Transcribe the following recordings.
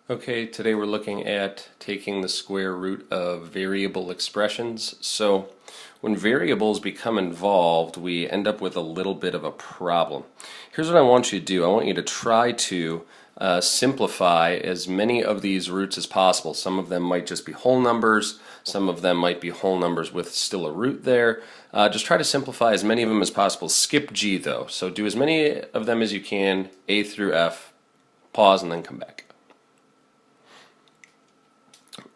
Okay, today we're looking at taking the square root of variable expressions. So when variables become involved, we end up with a little bit of a problem. Here's what I want you to do. I want you to try to simplify as many of these roots as possible. Some of them might just be whole numbers. Some of them might be whole numbers with still a root there. Just try to simplify as many of them as possible. Skip G though. So do as many of them as you can, A through F, pause, and then come back.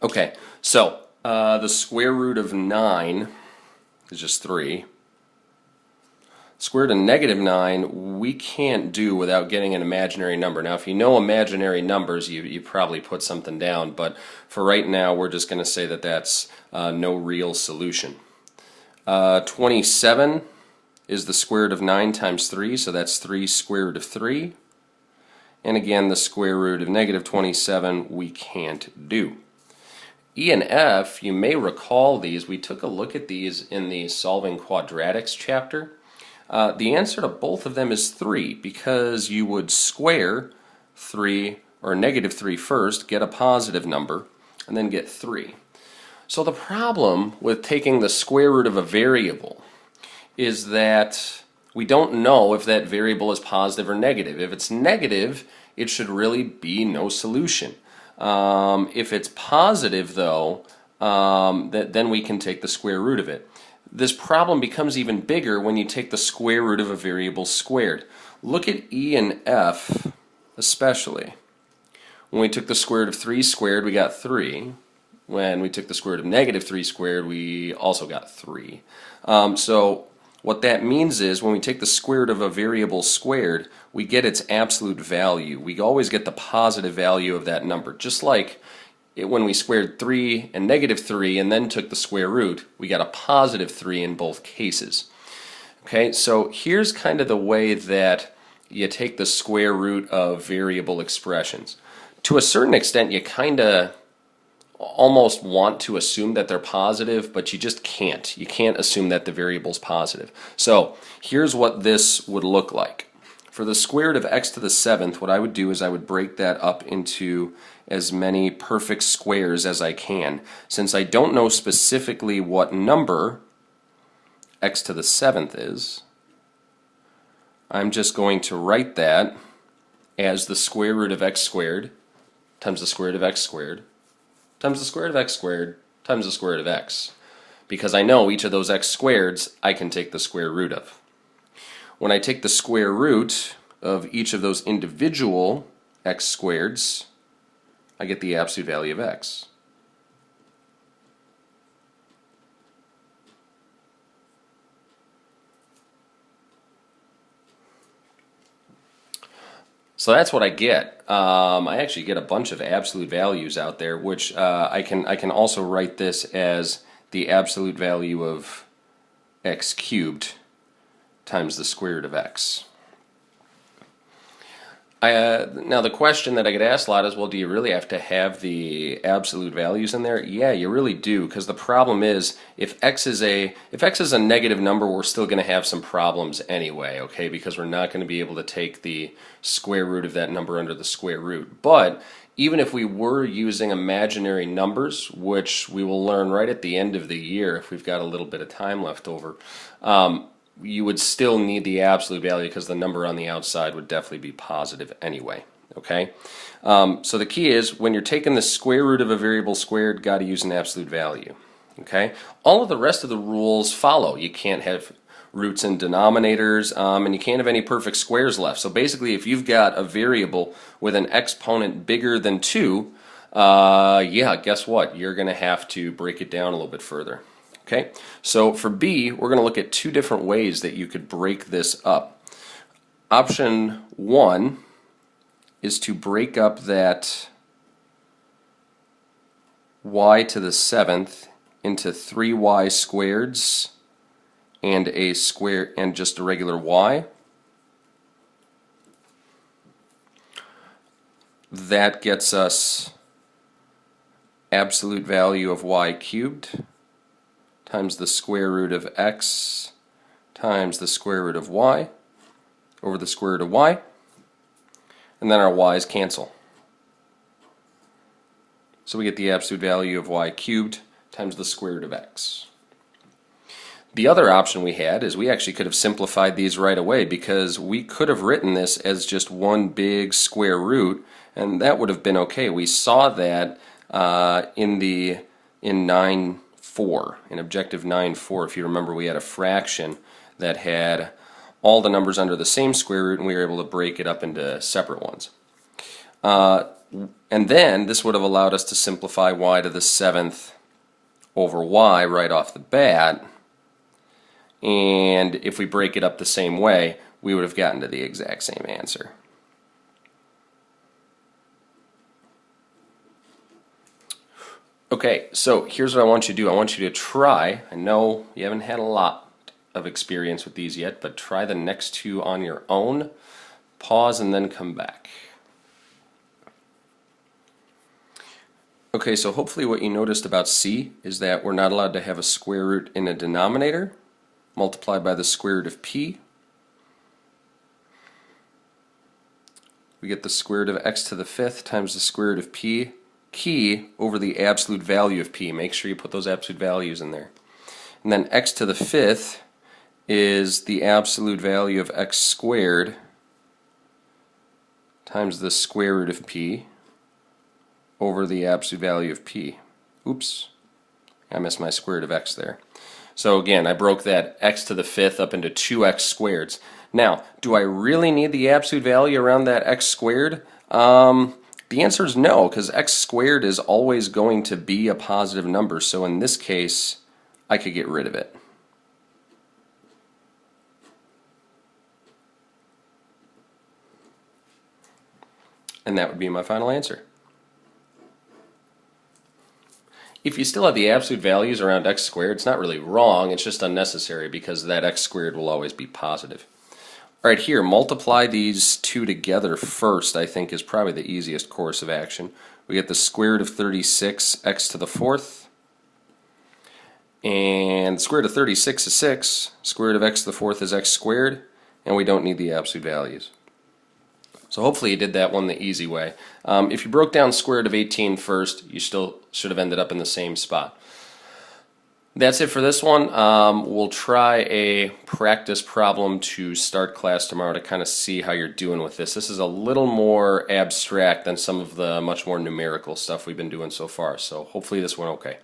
Okay, so the square root of 9 is just 3. Square root of negative 9 we can't do without getting an imaginary number. Now if you know imaginary numbers you probably put something down, but for right now we're just going to say that that's no real solution. 27 is the square root of 9 times 3, so that's 3 square root of 3. And again, the square root of negative 27 we can't do. E and F, you may recall these. We took a look at these in the Solving Quadratics chapter. The answer to both of them is 3 because you would square 3 or negative 3 first, get a positive number, and then get 3. So the problem with taking the square root of a variable is that we don't know if that variable is positive or negative. If it's negative, it should really be no solution. If it's positive, though, then we can take the square root of it. This problem becomes even bigger when you take the square root of a variable squared. Look at E and F especially. When we took the square root of 3 squared, we got 3. When we took the square root of negative 3 squared, we also got 3. So what that means is when we take the square root of a variable squared, we get its absolute value. We always get the positive value of that number. Just like when we squared 3 and negative 3 and then took the square root, we got a positive 3 in both cases. Okay, so here's kind of the way that you take the square root of variable expressions. To a certain extent, you kind of almost want to assume that they're positive, but you just can't. You can't assume that the variable's positive. So here's what this would look like. For the square root of x to the 7th, what I would do is I would break that up into as many perfect squares as I can. Since I don't know specifically what number x to the 7th is, I'm just going to write that as the square root of x squared times the square root of x squared times the square root of x squared times the square root of x. Because I know each of those x squareds I can take the square root of. When I take the square root of each of those individual x squareds, I get the absolute value of x. So that's what I get. I actually get a bunch of absolute values out there, which I can also write this as the absolute value of x cubed times the square root of x. Now the question that I get asked a lot is, well, do you really have to have the absolute values in there? Yeah, you really do, because the problem is if x is a negative number, we're still going to have some problems anyway, okay? Because we're not going to be able to take the square root of that number under the square root. But even if we were using imaginary numbers, which we will learn right at the end of the year if we've got a little bit of time left over, you would still need the absolute value because the number on the outside would definitely be positive anyway. Okay, so the key is when you're taking the square root of a variable squared, got to use an absolute value. Okay, all of the rest of the rules follow. You can't have roots and denominators, and you can't have any perfect squares left. So basically, if you've got a variable with an exponent bigger than 2, yeah, guess what? You're going to have to break it down a little bit further. Okay, so for B, we're going to look at 2 different ways that you could break this up. Option 1 is to break up that y to the 7th into 3y squareds and a square and just a regular y. That gets us absolute value of y cubed times the square root of x times the square root of y over the square root of y, and then our y's cancel. So we get the absolute value of y cubed times the square root of x. The other option we had is we actually could have simplified these right away, because we could have written this as just one big square root, and that would have been okay. We saw that in 9.4, in objective 9.4. If you remember, we had a fraction that had all the numbers under the same square root, and we were able to break it up into separate ones. And then this would have allowed us to simplify y to the 7th over y right off the bat. And if we break it up the same way, we would have gotten to the exact same answer. Okay, so here's what I want you to do. I want you to try, I know you haven't had a lot of experience with these yet, but try the next two on your own. Pause and then come back. Okay, so hopefully what you noticed about C is that we're not allowed to have a square root in a denominator multiplied by the square root of p. We get the square root of x to the 5th times the square root of p, key over the absolute value of p. Make sure you put those absolute values in there. And then x to the 5th is the absolute value of x squared times the square root of p over the absolute value of p. Oops, I missed my square root of x there. So again, I broke that x to the 5th up into 2x squareds. Now, do I really need the absolute value around that x squared? The answer is no, because x squared is always going to be a positive number. So in this case, I could get rid of it. And that would be my final answer. If you still have the absolute values around x squared, it's not really wrong, it's just unnecessary because that x squared will always be positive. Alright, here, multiply these two together first, I think is probably the easiest course of action. We get the square root of 36 x to the 4th, and the square root of 36 is 6, square root of x to the 4th is x squared, and we don't need the absolute values. So hopefully you did that one the easy way. If you broke down square root of 18 first, you still should have ended up in the same spot. That's it for this one. We'll try a practice problem to start class tomorrow to kind of see how you're doing with this. This is a little more abstract than some of the much more numerical stuff we've been doing so far, so hopefully this went okay.